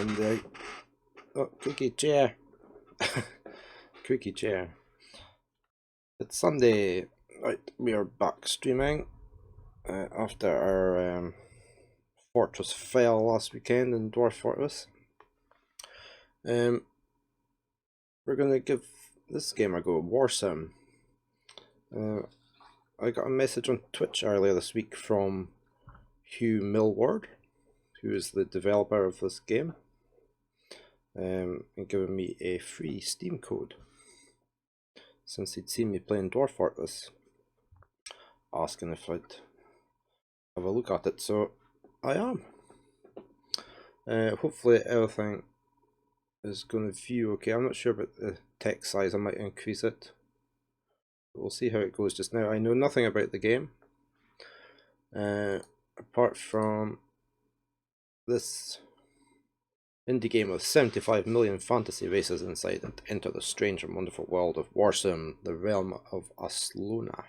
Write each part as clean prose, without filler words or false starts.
in the creaky chair. Creaky chair. It's Sunday. Right, we are back streaming after our fortress fell last weekend in Dwarf Fortress. We're gonna give this game a go. Warsim. I got a message on Twitch earlier this week from Hugh Millward, who is the developer of this game, and giving me a free Steam code since he'd seen me playing Dwarf Fortress, asking if I'd have a look at it. So I am. Hopefully everything is going to view okay. I'm not sure about the text size. I might increase it. We'll see how it goes. Just now I know nothing about the game, apart from this indie game with 75 million fantasy races inside it. Enter the strange and wonderful world of Warsim, the realm of Aslona.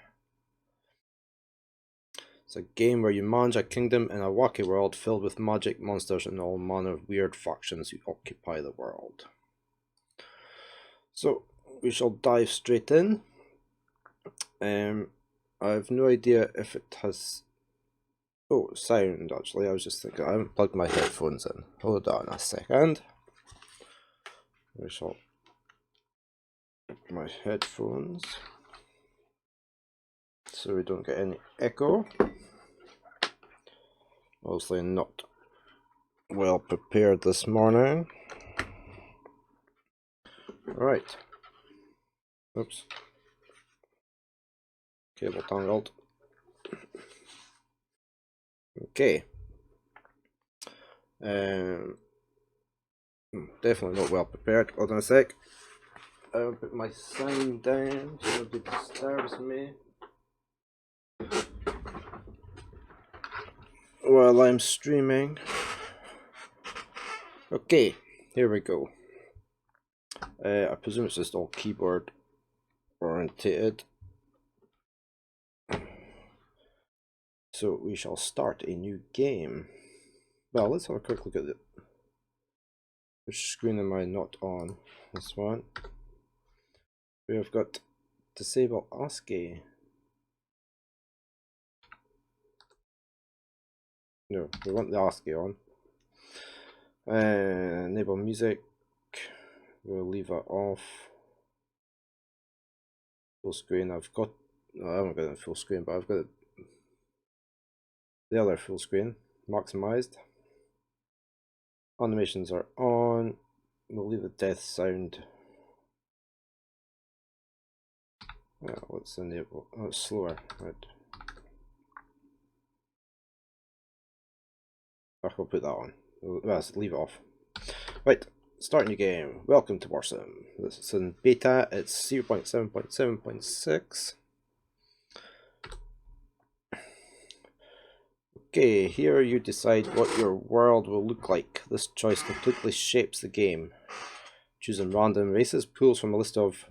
It's a game where you manage a kingdom in a wacky world filled with magic, monsters, and all manner of weird factions who occupy the world. So we shall dive straight in. I have no idea if it has sound. Actually, I was just thinking I haven't plugged my headphones in. Hold on a second. We shall plug my headphones so we don't get any echo. Obviously not well prepared this morning. Right. Oops. Cable tangled. Okay. Definitely not well prepared. Hold on a sec. I'll put my sign down so nobody disturbs me while I'm streaming. Okay, here we go. I presume it's just all keyboard orientated. So we shall start a new game. Well, let's have a quick look at it. Which screen am I not on? This one. We have got disable ASCII. No, we want the ASCII on. Enable music. We'll leave that off. Full screen. I haven't got it in full screen, but I've got it the other full screen maximized. Animations are on. We'll leave the death sound. Let's enable. Oh, it's slower. Right. I'll put that on. Let's leave it off. Right. Start new game. Welcome to Warsim. This is in beta. It's 0.7.7.6. Okay, here you decide what your world will look like. This choice completely shapes the game. Choosing random races pulls from a list of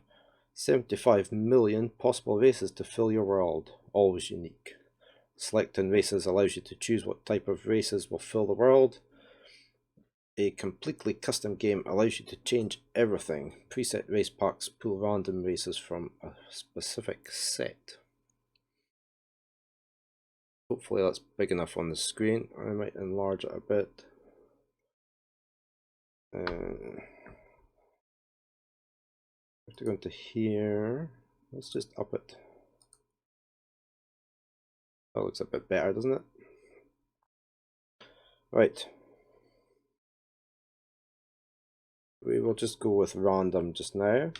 75 million possible races to fill your world, always unique. Selecting races allows you to choose what type of races will fill the world. A completely custom game allows you to change everything. Preset race packs pull random races from a specific set. Hopefully that's big enough on the screen. I might enlarge it a bit. I have to go into here. Let's just up it. That looks a bit better, doesn't it? Right. We will just go with random just now.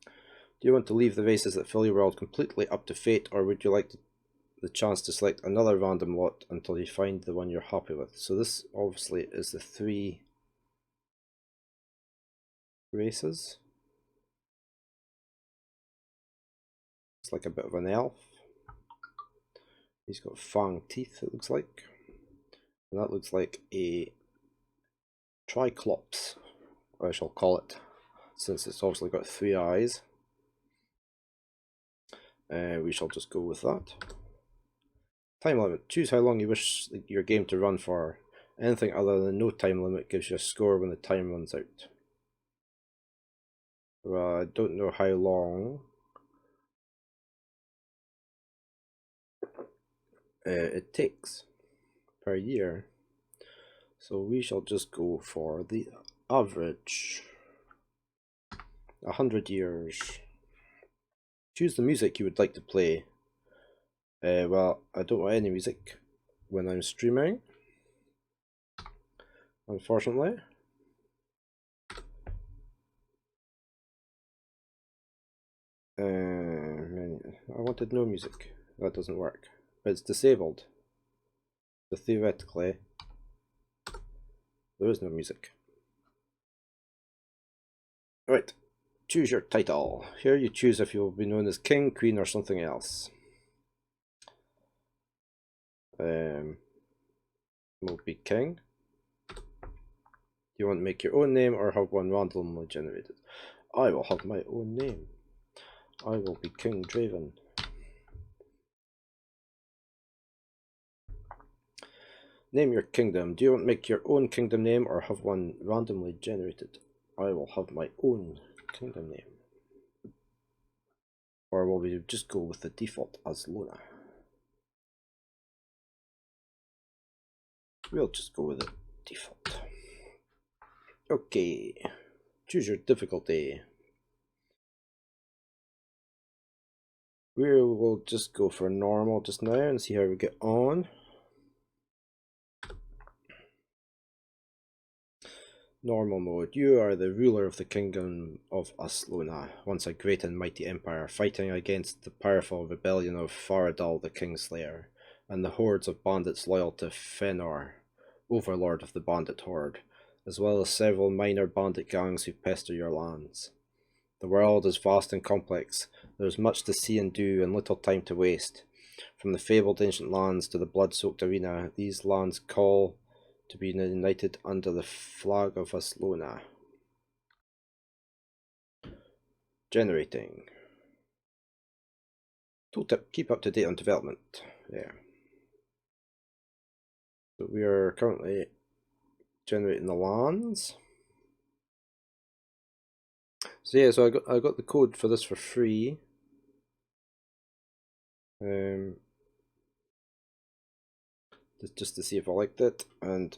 Do you want to leave the races that fill your world completely up to fate, or would you like the chance to select another random lot until you find the one you're happy with? So this obviously is the 3 races. It's like a bit of an elf. He's got fang teeth, it looks like. And that looks like a Triclops, I shall call it, since it's obviously got 3 eyes. We shall just go with that. Time limit. Choose how long you wish your game to run for. Anything other than no time limit gives you a score when the time runs out. Well, I don't know how long it takes per year, so we shall just go for the average. 100 years. Choose the music you would like to play. Well, I don't want any music when I'm streaming, unfortunately. I wanted no music. That doesn't work. It's disabled. So theoretically, there is no music. Right, choose your title. Here you choose if you will be known as king, queen, or something else. Will be king. Do you want to make your own name or have one randomly generated? I will have my own name. I will be King Draven. Name your kingdom. Do you want to make your own kingdom name or have one randomly generated? I will have my own kingdom name. Or will we just go with the default Aslona? We'll just go with the default. Okay. Choose your difficulty. We will just go for normal just now and see how we get on. Normal mode. You are the ruler of the kingdom of Aslona, once a great and mighty empire, fighting against the powerful rebellion of Faradal the Kingslayer, and the hordes of bandits loyal to Fëanor, overlord of the bandit horde, as well as several minor bandit gangs who pester your lands. The world is vast and complex. There is much to see and do, and little time to waste. From the fabled ancient lands to the blood-soaked arena, these lands call to be united under the flag of Aslona. Generating. Tooltip, keep up to date on development. There. So we are currently generating the lands. So yeah, so I got the code for this for free. Just to see if I liked it and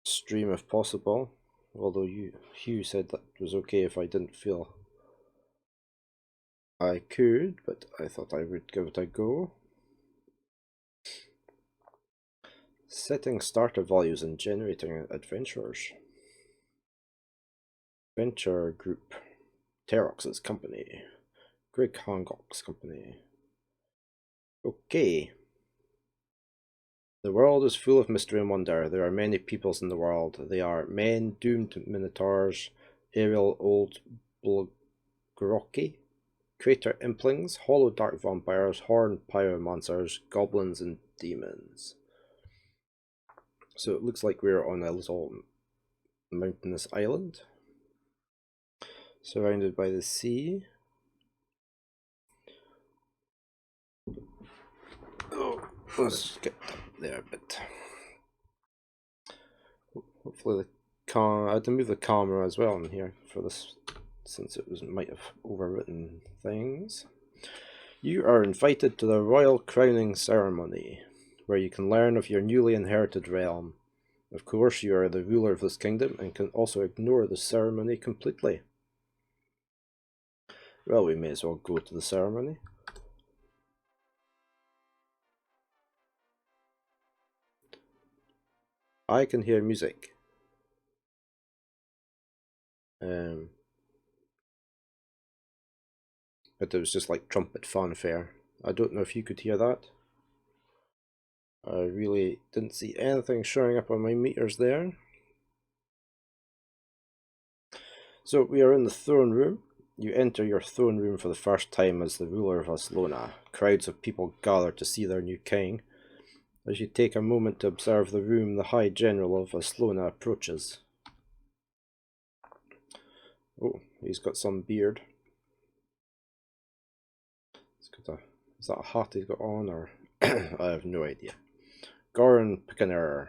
stream if possible. Although Hugh said that was okay if I didn't feel I could, but I thought I would give it a go. Setting starter values and generating adventurers. Venture group. Terox's company. Greg Hancock's company. Okay. The world is full of mystery and wonder. There are many peoples in the world. They are men, doomed minotaurs, aerial old Blogrocky, crater implings, hollow dark vampires, horned pyromancers, goblins, and demons. So it looks like we're on a little mountainous island, surrounded by the sea. Oh, let's get there a bit. Hopefully I had to move the camera as well in here for this, since it might have overwritten things. You are invited to the royal crowning ceremony, where you can learn of your newly inherited realm. Of course, you are the ruler of this kingdom and can also ignore the ceremony completely. Well, we may as well go to the ceremony. I can hear music. But it was just like trumpet fanfare. I don't know if you could hear that. I really didn't see anything showing up on my meters there. So we are in the throne room. You enter your throne room for the first time as the ruler of Aslona. Crowds of people gather to see their new king. As you take a moment to observe the room, the High General of Aslona approaches. Oh, he's got some beard. Is that a hat he's got on, or I have no idea. Goran Pickener.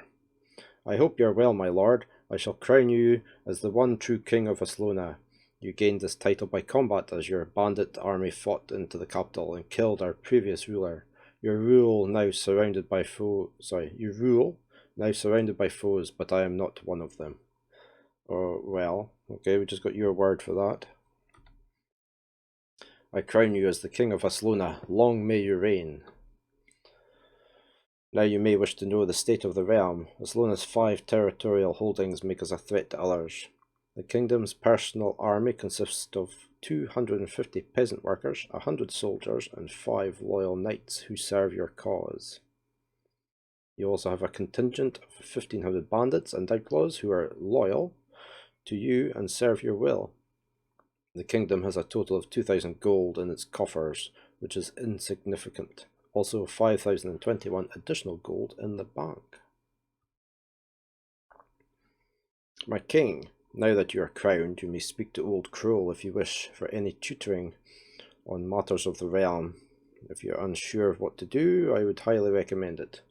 I hope you are well, my lord. I shall crown you as the one true king of Aslona. You gained this title by combat as your bandit army fought into the capital and killed our previous ruler. You rule now surrounded by foes, but I am not one of them. Oh, well, okay, we just got your word for that. I crown you as the king of Aslona. Long may you reign. Now you may wish to know the state of the realm. Aslona's 5 territorial holdings make us a threat to others. The kingdom's personal army consists of 250 peasant workers, 100 soldiers, and 5 loyal knights who serve your cause. You also have a contingent of 1,500 bandits and outlaws who are loyal to you and serve your will. The kingdom has a total of 2,000 gold in its coffers, which is insignificant. Also 5,021 additional gold in the bank. My king, now that you are crowned, you may speak to Old Crow if you wish for any tutoring on matters of the realm. If you're unsure of what to do, I would highly recommend it.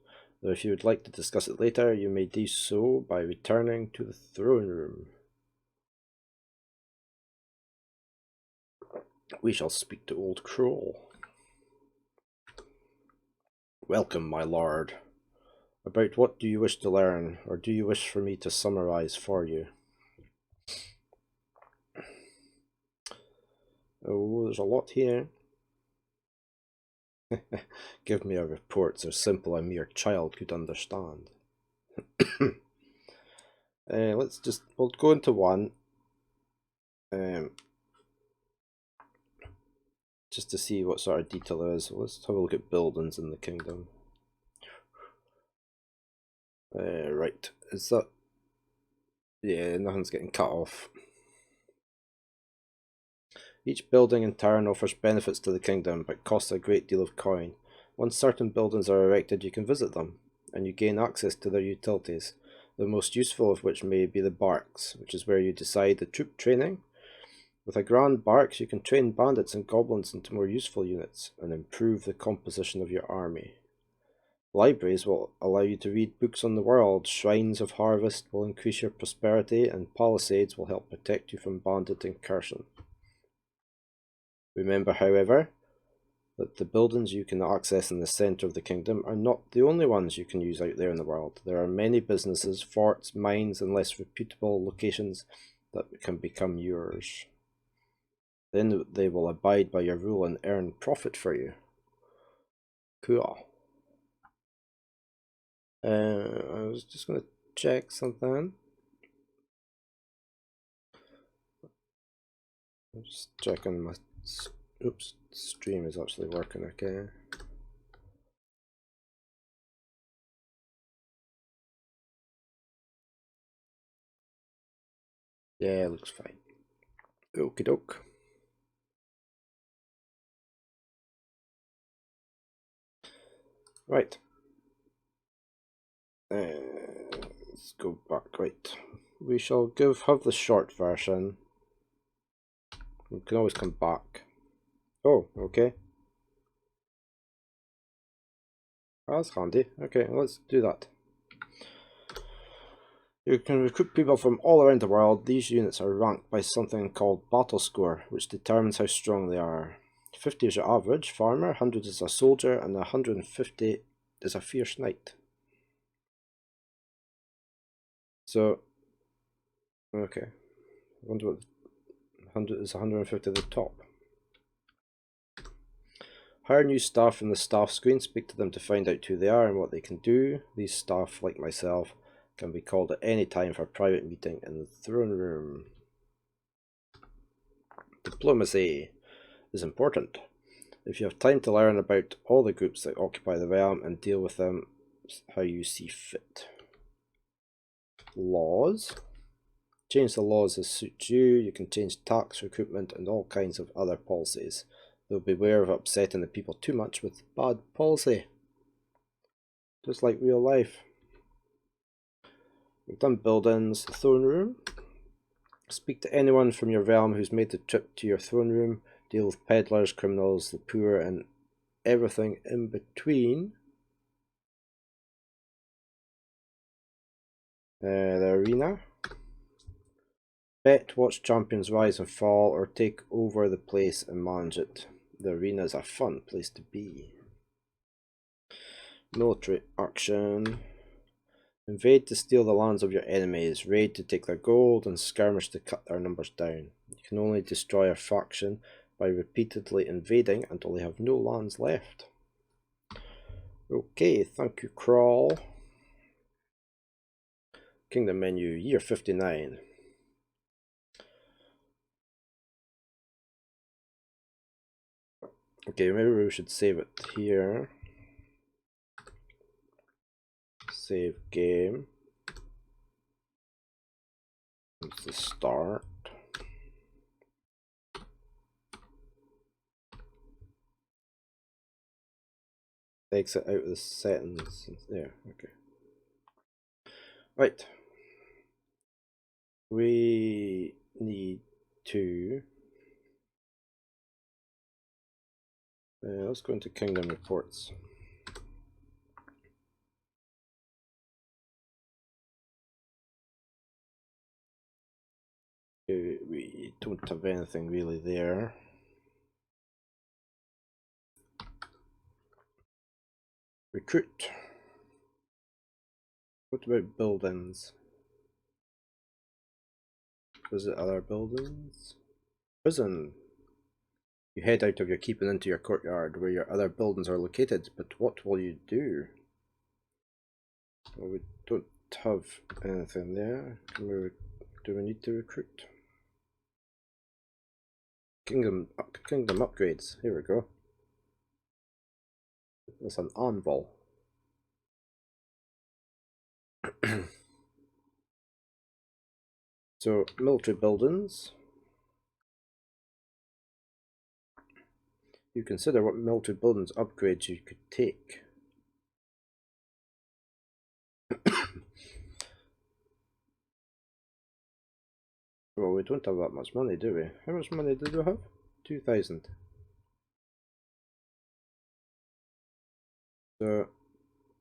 Though if you would like to discuss it later, you may do so by returning to the throne room. We shall speak to Old Crow. Welcome, my lord. About what do you wish to learn, or do you wish for me to summarize for you? Oh, there's a lot here. Give me a report so simple a mere child could understand. We'll go into one. Just to see what sort of detail there is. Let's have a look at buildings in the kingdom. Right, is that... Yeah, nothing's getting cut off. Each building in turn offers benefits to the kingdom, but costs a great deal of coin. Once certain buildings are erected, you can visit them, and you gain access to their utilities, the most useful of which may be the barracks, which is where you decide the troop training. With a grand barracks, you can train bandits and goblins into more useful units, and improve the composition of your army. Libraries will allow you to read books on the world, shrines of harvest will increase your prosperity, and palisades will help protect you from bandit incursion. Remember, however, that the buildings you can access in the centre of the kingdom are not the only ones you can use out there in the world. There are many businesses, forts, mines, and less reputable locations that can become yours. Then they will abide by your rule and earn profit for you. Cool. I was just going to check something. I'm just checking my... Oops, stream is actually working okay. Yeah, it looks fine. Okie doke. Right. Let's go back. Right. We shall have the short version. We can always come back. Oh, okay. That's handy. Okay, let's do that. You can recruit people from all around the world. These units are ranked by something called battle score, which determines how strong they are. 50 is your average farmer, 100 is a soldier, and 150 is a fierce knight. So, okay. I wonder what 100 is 150 at the top. Hire new staff from the staff screen, speak to them to find out who they are and what they can do. These staff, like myself, can be called at any time for a private meeting in the throne room. Diplomacy is important. If you have time to learn about all the groups that occupy the realm and deal with them how you see fit. Laws. Change the laws as suits you. You can change tax, recruitment, and all kinds of other policies. Though beware of upsetting the people too much with bad policy. Just like real life. We've done buildings, the throne room. Speak to anyone from your realm who's made the trip to your throne room. Deal with peddlers, criminals, the poor, and everything in between. The arena. Bet, watch champions rise and fall, or take over the place and manage it. The arena is a fun place to be. Military action. Invade to steal the lands of your enemies, raid to take their gold, and skirmish to cut their numbers down. You can only destroy a faction by repeatedly invading until they have no lands left. Okay, thank you, Crawl. Kingdom menu, year 59. Okay, maybe we should save it here. Save game. It's the start. Exit out of the settings. There, okay. Right. We need to... let's go into Kingdom Reports. We don't have anything really there. Recruit. What about buildings? Visit other buildings. Prison. You head out of your keep and into your courtyard where your other buildings are located, but what will you do? Well, we don't have anything there. Do we need to recruit? Kingdom upgrades. Here we go. That's an anvil. So, military buildings. You consider what military buildings upgrades you could take. Well, we don't have that much money, do we? How much money did we have? 2,000. So,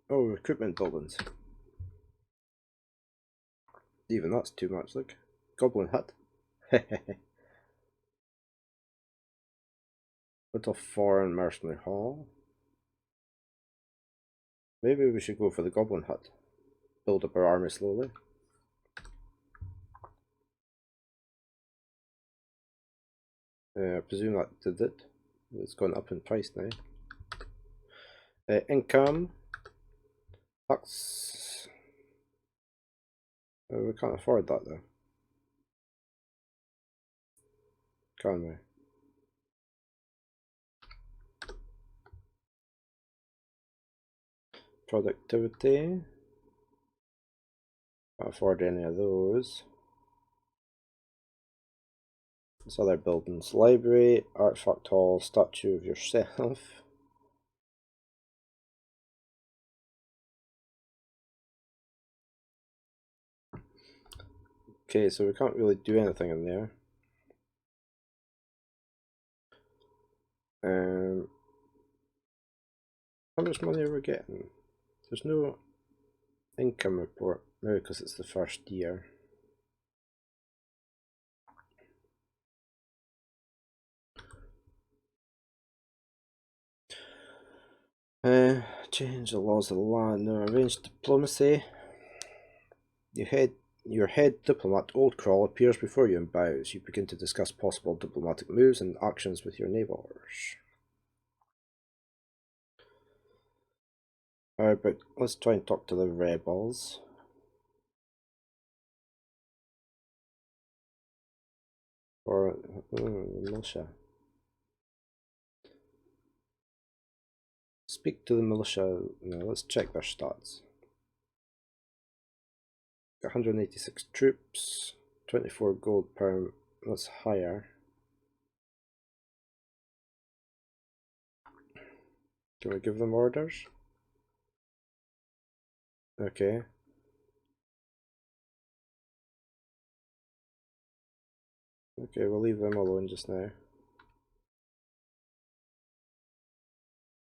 oh, recruitment buildings. Even that's too much, look. Goblin hut. Little foreign mercenary hall. Maybe we should go for the goblin hut. Build up our army slowly. I presume that did it. It's gone up in price now. Income. Tax. We can't afford that though. Can we? Productivity. Can't afford any of those. This other buildings. Library, artifact hall, statue of yourself. Okay, so we can't really do anything in there. How much money are we getting? There's no income report, maybe because it's the first year. Change the laws of the land. No, arrange diplomacy. Your head diplomat, Old Crawl, appears before you and bows. You begin to discuss possible diplomatic moves and actions with your neighbours. Alright, but let's try and talk to the rebels. Or militia. Speak to the militia. No, let's check their stats. 186 troops, 24 gold per. That's higher. Can we give them orders? Okay. Okay, we'll leave them alone just now.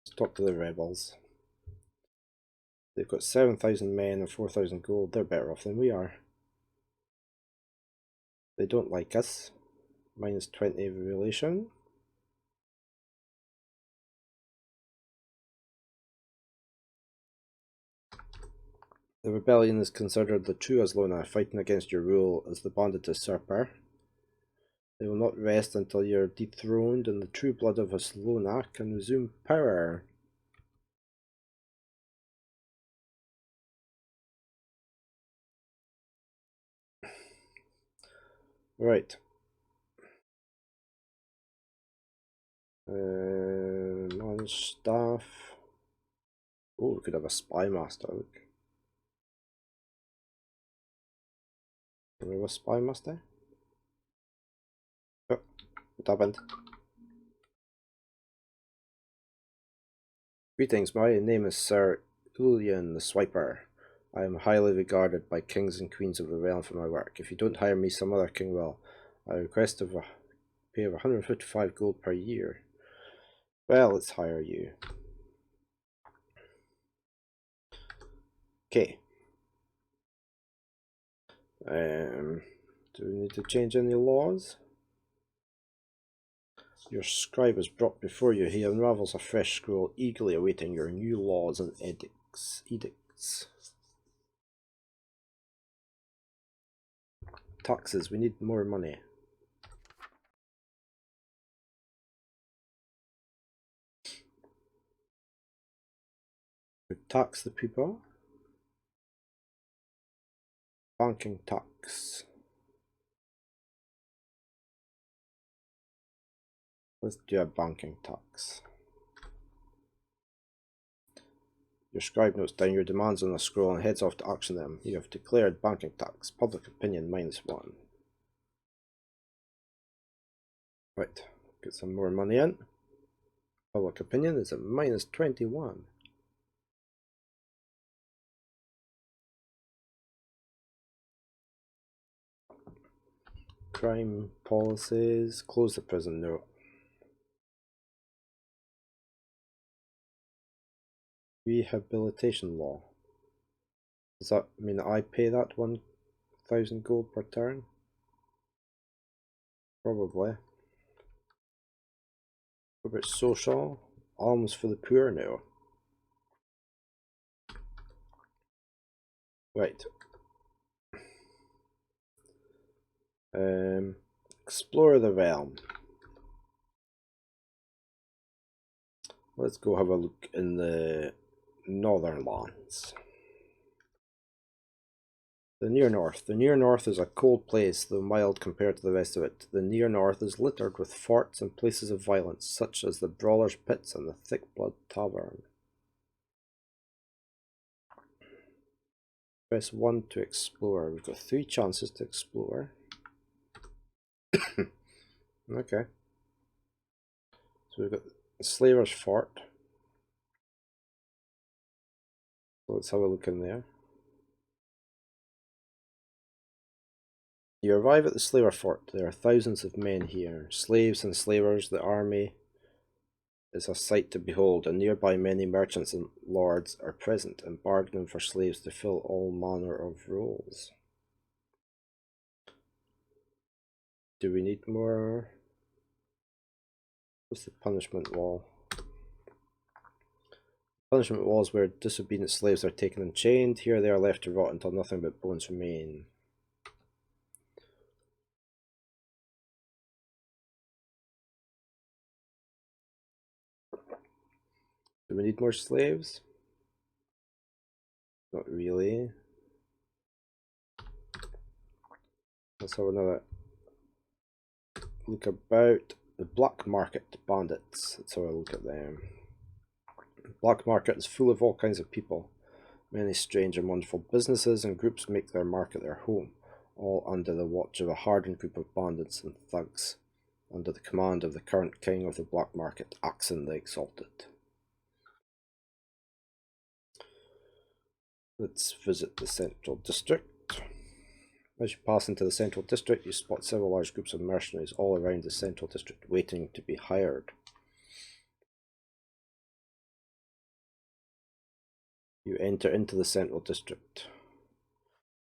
Let's talk to the rebels. They've got 7,000 men and 4,000 gold. They're better off than we are. They don't like us. Minus 20 relation. The rebellion is considered the true Aslona, fighting against your rule as the bandit usurper. They will not rest until you are dethroned and the true blood of Aslona can resume power. Right. Manage staff. Oh, we could have a spy master. Look. Do we have a spy master? Oh, what happened? Greetings, my name is Sir Ulian the Swiper. I am highly regarded by kings and queens of the realm for my work. If you don't hire me, some other king will. I request a pay of 155 gold per year. Well, let's hire you. Okay. Do we need to change any laws? Your scribe is brought before you. He unravels a fresh scroll, eagerly awaiting your new laws and edicts. Taxes. We need more money. We tax the people. Banking tax. Let's do a banking tax. Your scribe notes down your demands on a scroll and heads off to action them. You have declared banking tax. Public opinion -1. Right, get some more money in. Public opinion is at -21. Crime policies. Close the prison. No. Rehabilitation law. Does that mean I pay that 1,000 gold per turn? Probably. What about social? Alms for the poor now. Right. Explore the realm. Let's go have a look in the northern lands. The near north. The near north is a cold place, though mild compared to the rest of it. The near north is littered with forts and places of violence, such as the Brawler's Pits and the Thick Blood Tavern. Press 1 to explore. We've got 3 chances to explore. Okay. So we've got the Slaver's Fort. So let's have a look in there. You arrive at the Slaver Fort. There are thousands of men here. Slaves and slavers, the army is a sight to behold, and nearby many merchants and lords are present and bargaining for slaves to fill all manner of roles. Do we need more? What's the punishment wall? Punishment wall is where disobedient slaves are taken and chained. Here they are left to rot until nothing but bones remain. Do we need more slaves? Not really. Let's have another look about the black market bandits. Let's have a look at them. The black market is full of all kinds of people. Many strange and wonderful businesses and groups make their market their home, all under the watch of a hardened group of bandits and thugs, under the command of the current king of the black market, Axon the Exalted. Let's visit the central district. As you pass into the central district, you spot several large groups of mercenaries all around the central district, waiting to be hired. You enter into the central district,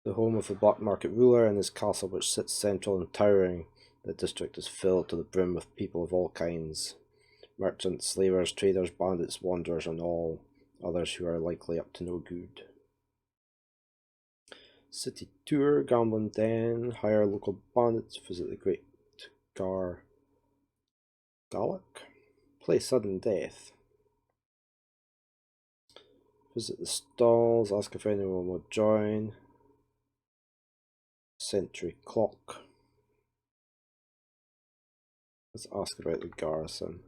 the home of the black market ruler and his castle, which sits central and towering. The district is filled to the brim with people of all kinds: merchants, slavers, traders, bandits, wanderers, and all others who are likely up to no good. City tour, gambling den, hire local bandits, visit the great Galak, play sudden death, visit the stalls, ask if anyone will join, sentry clock. Let's ask about the garrison.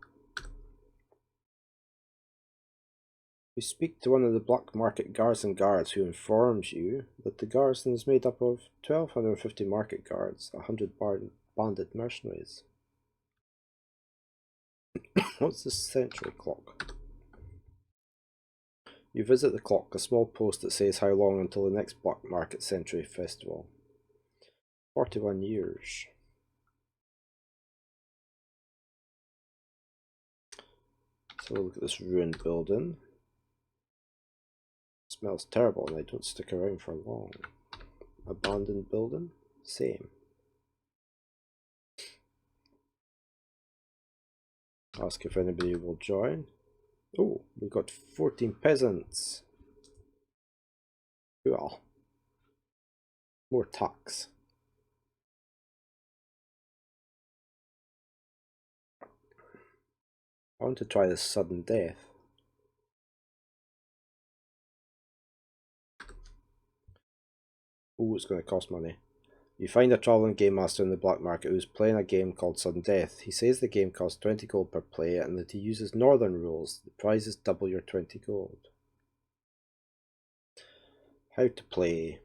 You speak to one of the black market garrison guards, who informs you that the garrison is made up of 1,250 market guards, 100 bandit mercenaries. What's the sentry clock? You visit the clock, a small post that says how long until the next black market century festival. 41 years. So we'll look at this ruined building. It smells terrible and they don't stick around for long. Abandoned building, same. Ask if anybody will join. Oh, we've got 14 peasants. Cool. More tax. I want to try this sudden death. Oh, it's going to cost money. You find a travelling game master in the black market who's playing a game called Sudden Death. He says the game costs 20 gold per play and that he uses northern rules. The prize is double your 20 gold. How to play.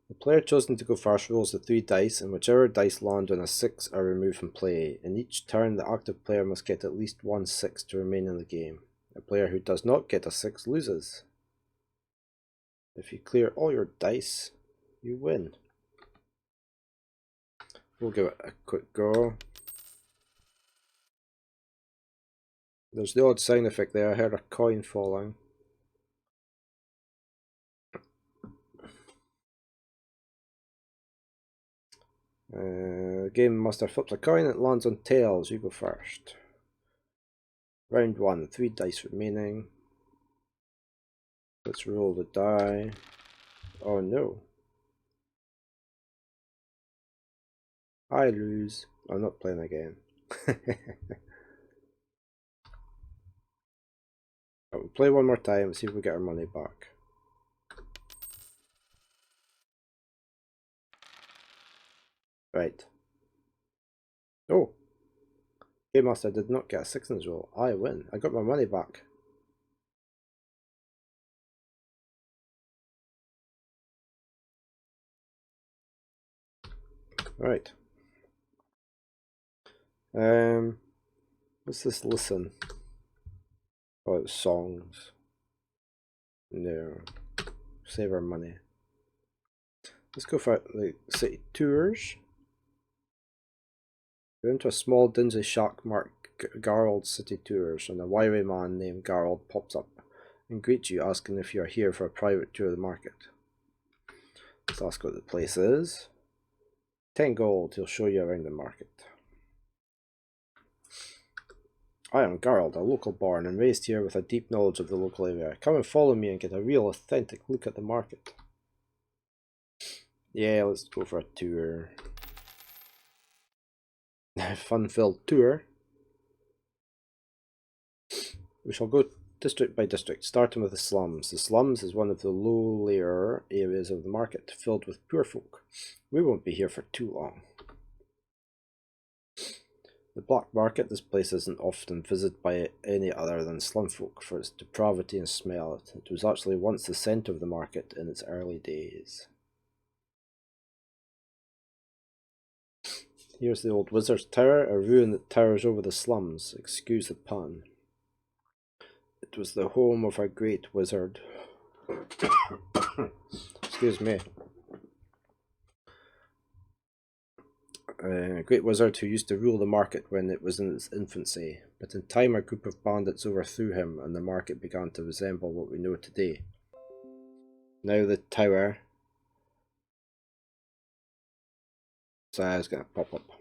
The player chosen to go first rolls the 3 dice, and whichever dice land on a 6 are removed from play. In each turn, the active player must get at least 1 6 to remain in the game. A player who does not get a 6 loses. If you clear all your dice, you win. We'll give it a quick go. There's the odd sound effect there. I heard a coin falling. Game master flips a coin, it lands on tails. You go first. Round 1, 3 dice remaining. Let's roll the die. Oh no. I lose. I'm not playing again. We'll play one more time and see if we get our money back. Right. Oh. Game Master did not get a 6 in his roll. I win. I got my money back. Right. What's this listen? Oh, it's songs. No. Save our money. Let's go for the city tours. Go into a small dingy shack marked Garald City Tours, and a wiry man named Garald pops up and greets you, asking if you are here for a private tour of the market. Let's ask what the place is. 10 gold, he'll show you around the market. I am Garald, a local born and raised here with a deep knowledge of the local area. Come and follow me and get a real authentic look at the market. Yeah, let's go for a tour. Fun-filled tour. We shall go district by district, starting with the slums. The slums is one of the lowlier areas of the market, filled with poor folk. We won't be here for too long. The black market, this place isn't often visited by any other than slum folk for its depravity and smell. It was actually once the centre of the market in its early days. Here's the old Wizard's Tower, a ruin that towers over the slums. Excuse the pun. It was the home of a great wizard. Excuse me. a great wizard who used to rule the market when it was in its infancy, but in time a group of bandits overthrew him and the market began to resemble what we know today. Now the tower is going to pop up.